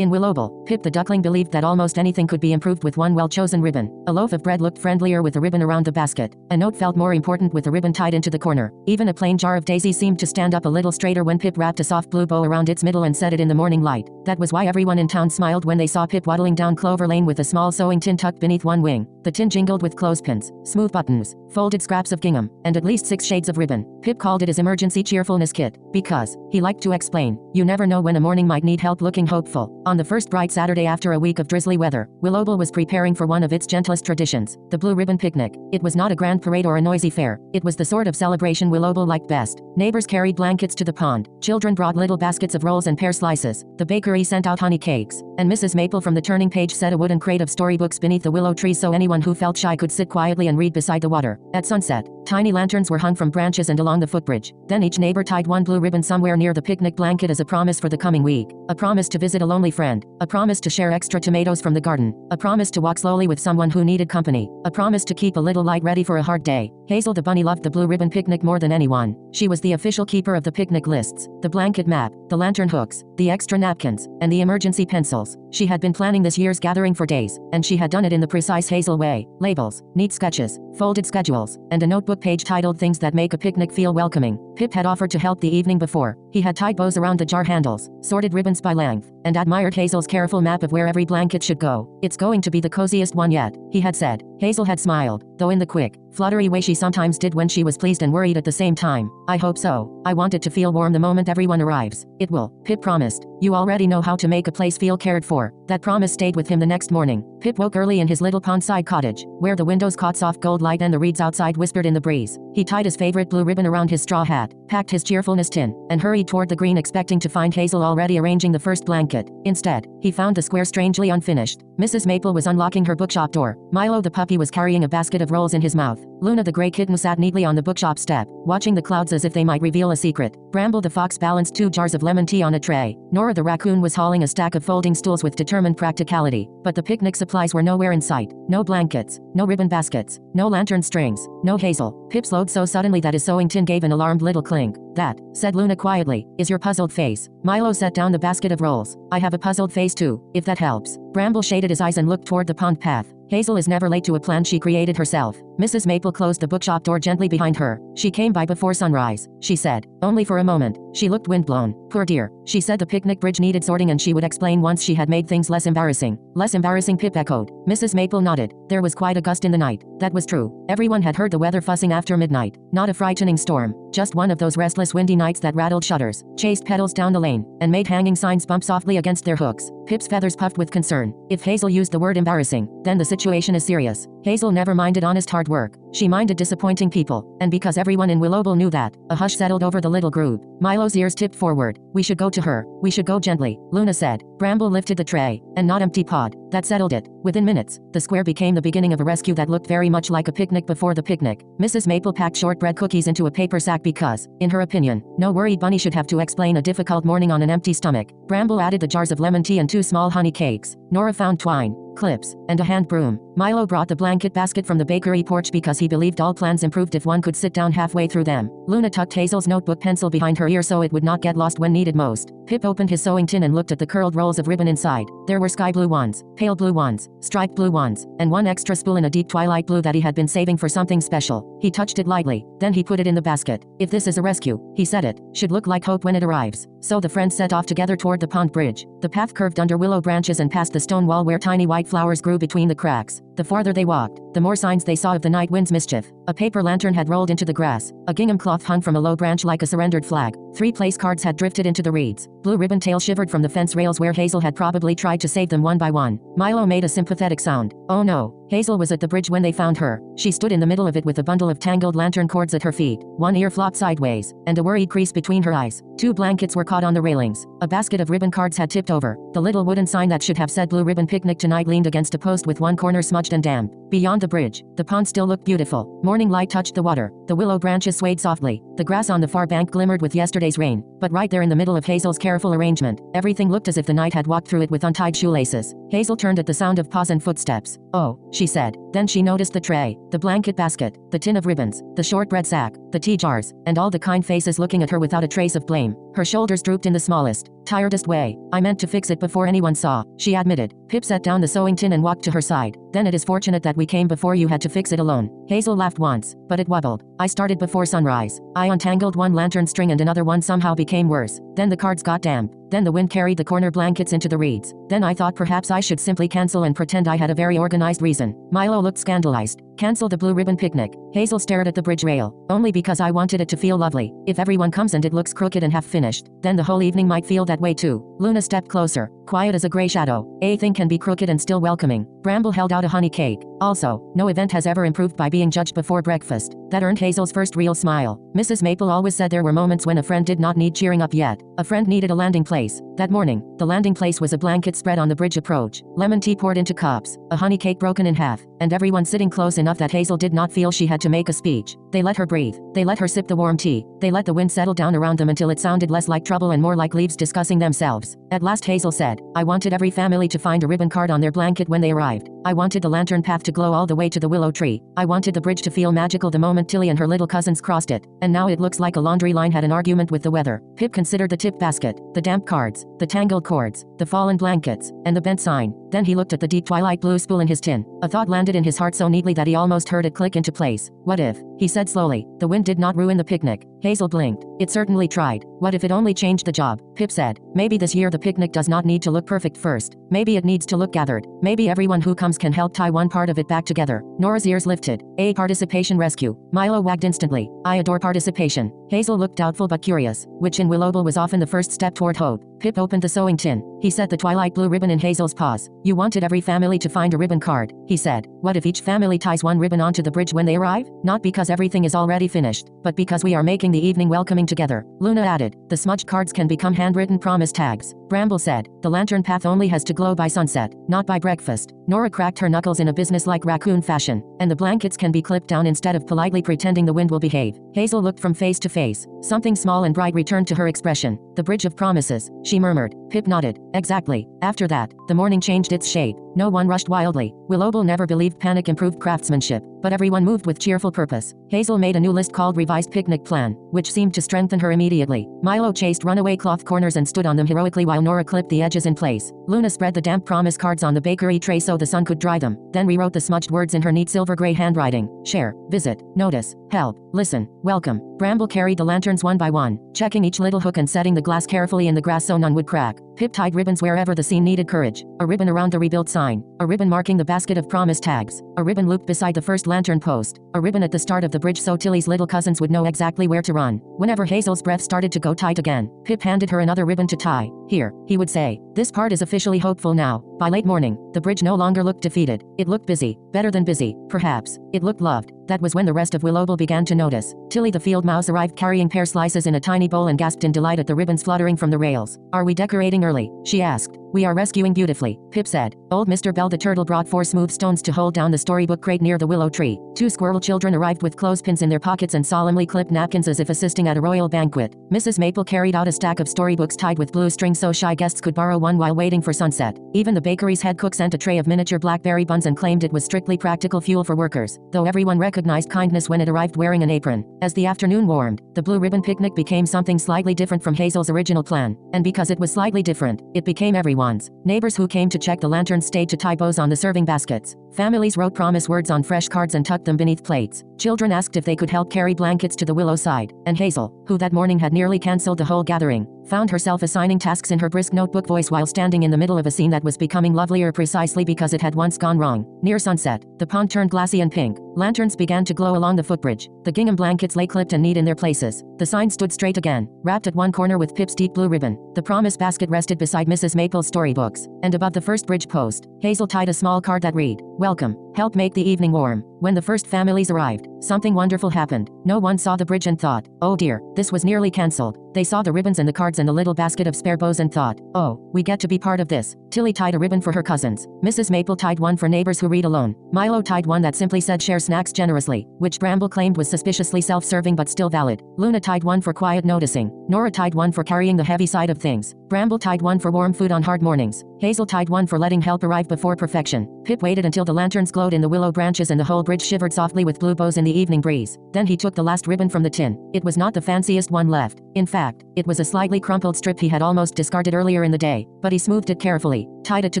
In Willowbell, Pip the duckling believed that almost anything could be improved with one well-chosen ribbon. A loaf of bread looked friendlier with a ribbon around the basket. A note felt more important with a ribbon tied into the corner. Even a plain jar of daisies seemed to stand up a little straighter when Pip wrapped a soft blue bow around its middle and set it in the morning light. That was why everyone in town smiled when they saw Pip waddling down Clover Lane with a small sewing tin tucked beneath one wing. The tin jingled with clothespins, smooth buttons, folded scraps of gingham, and at least 6 shades of ribbon. Pip called it his emergency cheerfulness kit, because, he liked to explain, you never know when a morning might need help looking hopeful. On the first bright Saturday after a week of drizzly weather, Willowbell was preparing for one of its gentlest traditions, the Blue Ribbon Picnic. It was not a grand parade or a noisy fair. It was the sort of celebration Willowbell liked best. Neighbors carried blankets to the pond. Children brought little baskets of rolls and pear slices. The bakery sent out honey cakes. And Mrs. Maple from the turning page set a wooden crate of storybooks beneath the willow tree so anyone who felt shy could sit quietly and read beside the water. At sunset, tiny lanterns were hung from branches and along the footbridge. Then each neighbor tied one blue ribbon somewhere near the picnic blanket as a promise for the coming week. A promise to visit a lonely friend. A promise to share extra tomatoes from the garden. A promise to walk slowly with someone who needed company. A promise to keep a little light ready for a hard day. Hazel the bunny loved the Blue Ribbon Picnic more than anyone. She was the official keeper of the picnic lists, the blanket map, the lantern hooks, the extra napkins, and the emergency pencils. She had been planning this year's gathering for days, and she had done it in the precise Hazel way. Labels, neat sketches, folded schedules, and a notebook page titled Things That Make a Picnic Feel Welcoming. Pip had offered to help the evening before. He had tied bows around the jar handles, sorted ribbons by length, and admired Hazel's careful map of where every blanket should go. It's going to be the coziest one yet, he had said. Hazel had smiled, though in the quick, fluttery way she sometimes did when she was pleased and worried at the same time. I hope so. I want it to feel warm the moment everyone arrives. It will, Pip promised. You already know how to make a place feel cared for. That promise stayed with him the next morning. Pip woke early in his little pondside cottage, where the windows caught soft gold light and the reeds outside whispered in the breeze. He tied his favorite blue ribbon around his straw hat, packed his cheerfulness tin, and hurried toward the green expecting to find Hazel already arranging the first blanket. Instead, he found the square strangely unfinished. Mrs. Maple was unlocking her bookshop door. Milo the puppy was carrying a basket of rolls in his mouth. Luna the gray kitten sat neatly on the bookshop step, watching the clouds as if they might reveal a secret. Bramble the fox balanced 2 jars of lemon tea on a tray. Nora the raccoon was hauling a stack of folding stools with determined practicality. But the picnic supplies were nowhere in sight. No blankets, no ribbon baskets, no lantern strings, no Hazel. Pip slowed so suddenly that his sewing tin gave an alarmed little clink. That, said Luna quietly, is your puzzled face. Milo set down the basket of rolls. I have a puzzled face too, if that helps. Bramble shaded his eyes and looked toward the pond path. Hazel is never late to a plan she created herself. Mrs. Maple closed the bookshop door gently behind her. She came by before sunrise, she said. Only for a moment. She looked windblown. Poor dear. She said the picnic bridge needed sorting and she would explain once she had made things less embarrassing. Less embarrassing, Pip echoed. Mrs. Maple nodded. There was quite a gust in the night. That was true. Everyone had heard the weather fussing after midnight. Not a frightening storm. Just one of those restless windy nights that rattled shutters, chased pedals down the lane, and made hanging signs bump softly against their hooks. Pip's feathers puffed with concern. If Hazel used the word embarrassing, then the situation is serious. Hazel never minded honest hard work. She minded disappointing people. And because everyone in Willowbell knew that, a hush settled over the little group. Milo's ears tipped forward. We should go to her. We should go gently, Luna said. Bramble lifted the tray, and not empty pod. That settled it. Within minutes, the square became the beginning of a rescue that looked very much like a picnic before the picnic. Mrs. Maple packed shortbread cookies into a paper sack because, in her opinion, no worried bunny should have to explain a difficult morning on an empty stomach. Bramble added the jars of lemon tea and 2 small honey cakes. Nora found twine, clips, and a hand broom. Milo brought the blanket basket from the bakery porch because he believed all plans improved if one could sit down halfway through them. Luna tucked Hazel's notebook pencil behind her ear so it would not get lost when needed most. Pip opened his sewing tin and looked at the curled rolls of ribbon inside. There were sky blue ones, pale blue ones, striped blue ones, and one extra spool in a deep twilight blue that he had been saving for something special. He touched it lightly, then he put it in the basket. If this is a rescue, he said, it should look like hope when it arrives. So the friends set off together toward the pond bridge. The path curved under willow branches and past the stone wall where tiny white flowers grew between the cracks. The farther they walked, the more signs they saw of the night wind's mischief. A paper lantern had rolled into the grass. A gingham cloth hung from a low branch like a surrendered flag. 3 place cards had drifted into the reeds. Blue ribbon tail shivered from the fence rails where Hazel had probably tried to save them one by one. Milo made a sympathetic sound. Oh no. Hazel was at the bridge when they found her. She stood in the middle of it with a bundle of tangled lantern cords at her feet. One ear flopped sideways, and a worried crease between her eyes. 2 blankets were caught on the railings. A basket of ribbon cards had tipped over. The little wooden sign that should have said Blue Ribbon Picnic tonight leaned against a post with one corner smudged and damp. Beyond the bridge, the pond still looked beautiful. Morning light touched the water. The willow branches swayed softly. The grass on the far bank glimmered with yesterday's rain. But right there in the middle of Hazel's careful arrangement, everything looked as if the night had walked through it with untied shoelaces. Hazel turned at the sound of paws and footsteps. Oh, she said. Then she noticed the tray, the blanket basket, the tin of ribbons, the shortbread sack, the tea jars, and all the kind faces looking at her without a trace of blame. Her shoulders drooped in the smallest, tiredest way. I meant to fix it before anyone saw, she admitted. Pip set down the sewing tin and walked to her side. Then it is fortunate that we came before you had to fix it alone. Hazel laughed once, but it wobbled. I started before sunrise. I untangled one lantern string and another one somehow became worse. Then the cards got damp. Then the wind carried the corner blankets into the reeds. Then I thought perhaps I should simply cancel and pretend I had a very organized reason. Milo looked scandalized. Cancel the blue ribbon picnic. Hazel stared at the bridge rail. Only because I wanted it to feel lovely. If everyone comes and it looks crooked and half finished, then the whole evening might feel that way too. Luna stepped closer, quiet as a gray shadow. A thing can be crooked and still welcoming. Bramble held out a honey cake. Also, no event has ever improved by being judged before breakfast. That earned Hazel's first real smile. Mrs. Maple always said there were moments when a friend did not need cheering up yet. A friend needed a landing place. That morning, the landing place was a blanket spread on the bridge approach, lemon tea poured into cups, a honey cake broken in half, and everyone sitting close enough that Hazel did not feel she had to make a speech. They let her breathe. They let her sip the warm tea. They let the wind settle down around them until it sounded less like trouble and more like leaves discussing themselves. At last Hazel said, I wanted every family to find a ribbon card on their blanket when they arrived. I wanted the lantern path to glow all the way to the willow tree. I wanted the bridge to feel magical the moment Tilly and her little cousins crossed it. And now it looks like a laundry line had an argument with the weather. Pip considered the tip basket, the damp cards, the tangled cords, the fallen blankets, and the bent sign. Then he looked at the deep twilight blue spool in his tin. A thought landed in his heart so neatly that he almost heard it click into place. What if, he said slowly, the wind did not ruin the picnic? Hazel blinked. It certainly tried. What if it only changed the job? Pip said, maybe this year the picnic does not need to look perfect first. Maybe it needs to look gathered. Maybe everyone who comes can help tie one part of it back together. Nora's ears lifted. A participation rescue. Milo wagged instantly. I adore participation. Hazel looked doubtful but curious, which in Willowbell was often the first step toward hope. Pip opened the sewing tin. He set the twilight blue ribbon in Hazel's paws. You wanted every family to find a ribbon card, he said. What if each family ties one ribbon onto the bridge when they arrive? Not because everything is already finished, but because we are making the evening welcoming together. Luna added, the smudged cards can become handwritten promise tags. Bramble said, the lantern path only has to glow by sunset, not by breakfast. Nora cracked her knuckles in a businesslike raccoon fashion, and the blankets can be clipped down instead of politely pretending the wind will behave. Hazel looked from face to face. Something small and bright returned to her expression. The bridge of promises, she murmured. Pip nodded. Exactly. After that, the morning changed its shape. No one rushed wildly. Willowbell never believed panic improved craftsmanship, but everyone moved with cheerful purpose. Hazel made a new list called Revised Picnic Plan, which seemed to strengthen her immediately. Milo chased runaway cloth corners and stood on them heroically while Nora clipped the edges in place. Luna spread the damp promise cards on the bakery tray so the sun could dry them, then rewrote the smudged words in her neat silver-gray handwriting. Share, visit, notice, help, listen, welcome. Bramble carried the lanterns one by one, checking each little hook and setting the glass carefully in the grass so none would crack. Pip tied ribbons wherever the scene needed courage. A ribbon around the rebuilt sign, a ribbon marking the basket of promise tags, a ribbon looped beside the first lantern post, a ribbon at the start of the bridge so Tilly's little cousins would know exactly where to run. Whenever Hazel's breath started to go tight again, Pip handed her another ribbon to tie. Here, he would say, this part is officially hopeful now. By late morning, the bridge no longer looked defeated. It looked busy, better than busy, perhaps. It looked loved. That was when the rest of Willowbell began to notice. Tilly the field mouse arrived carrying pear slices in a tiny bowl and gasped in delight at the ribbons fluttering from the rails. Are we decorating early? She asked. We are rescuing beautifully, Pip said. Old Mr. Bell the turtle brought 4 smooth stones to hold down the storybook crate near the willow tree. 2 squirrel children arrived with clothespins in their pockets and solemnly clipped napkins as if assisting at a royal banquet. Mrs. Maple carried out a stack of storybooks tied with blue string so shy guests could borrow one while waiting for sunset. Even the bakery's head cook sent a tray of miniature blackberry buns and claimed it was strictly practical fuel for workers, though everyone recognized kindness when it arrived wearing an apron. As the afternoon warmed, the blue ribbon picnic became something slightly different from Hazel's original plan, and because it was slightly different, it became everyone's. Neighbors who came to check the lanterns stayed to tie bows on the serving baskets. Families wrote promise words on fresh cards and tucked them beneath plates. Children asked if they could help carry blankets to the willow side, and Hazel, who that morning had nearly cancelled the whole gathering, found herself assigning tasks in her brisk notebook voice while standing in the middle of a scene that was becoming lovelier precisely because it had once gone wrong. Near sunset, the pond turned glassy and pink. Lanterns began to glow along the footbridge. The gingham blankets lay clipped and neat in their places. The sign stood straight again, wrapped at one corner with Pip's deep blue ribbon. The promise basket rested beside Mrs. Maple's storybooks, and above the first bridge post, Hazel tied a small card that read, Welcome, help make the evening warm. When the first families arrived, something wonderful happened. No one saw the bridge and thought, oh dear, this was nearly cancelled. They saw the ribbons and the cards and the little basket of spare bows and thought, oh, we get to be part of this. Tilly tied a ribbon for her cousins. Mrs. Maple tied one for neighbors who read alone. Milo tied one that simply said share snacks generously, which Bramble claimed was suspiciously self-serving but still valid. Luna tied one for quiet noticing. Nora tied one for carrying the heavy side of things. Bramble tied one for warm food on hard mornings. Hazel tied one for letting help arrive before perfection. Pip waited until the lanterns glowed in the willow branches and the whole bridge shivered softly with blue bows in the evening breeze. Then he took the last ribbon from the tin. It was not the fanciest one left. In fact, it was a slightly crumpled strip he had almost discarded earlier in the day, but he smoothed it carefully, tied it to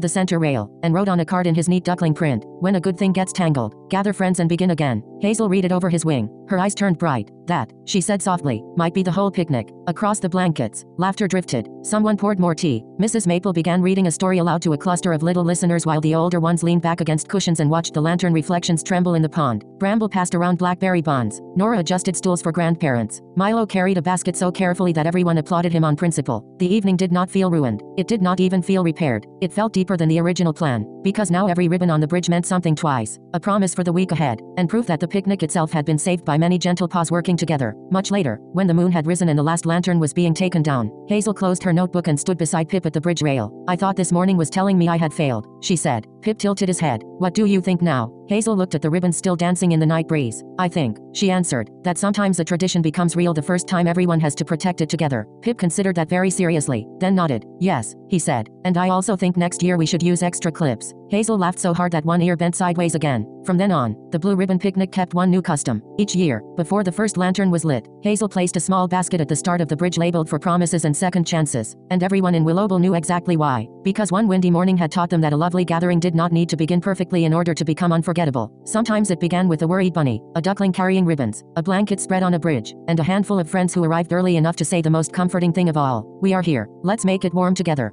the center rail, and wrote on a card in his neat duckling print, "When a good thing gets tangled, gather friends and begin again." Hazel read it over his wing. Her eyes turned bright. "That," she said softly, "might be the whole picnic." Across the blankets, laughter drifted. Someone poured more tea. Mrs. Maple began reading a story aloud to a cluster of little listeners while the older ones leaned back against cushions and watched the lantern reflections tremble in the pond. Bramble passed around blackberry bonds. Nora adjusted stools for grandparents. Milo carried a basket so carefully that everyone applauded him on principle. The evening did not feel ruined. It did not even feel repaired. It felt deeper than the original plan, because now every ribbon on the bridge meant something twice. A promise for the week ahead, and proof that the picnic itself had been saved by many gentle paws working together. Much later, when the moon had risen and the last lantern was being taken down, Hazel closed her notebook and stood beside Pip at the bridge rail. "I thought this morning was telling me I had failed," she said. Pip tilted his head. "What do you think now?" Hazel looked at the ribbons still dancing in the night breeze. "I think," she answered, "that sometimes a tradition becomes real the first time everyone has to protect it together." Pip considered that very seriously, then nodded. "Yes," he said, "and I also think next year we should use extra clips." Hazel laughed so hard that one ear bent sideways again. From then on, the Blue Ribbon Picnic kept one new custom. Each year, before the first lantern was lit, Hazel placed a small basket at the start of the bridge labeled for promises and second chances. And everyone in Willowbell knew exactly why. Because one windy morning had taught them that a lovely gathering did not need to begin perfectly in order to become unforgettable. Sometimes it began with a worried bunny, a duckling carrying ribbons, a blanket spread on a bridge, and a handful of friends who arrived early enough to say the most comforting thing of all: "We are here. Let's make it warm together."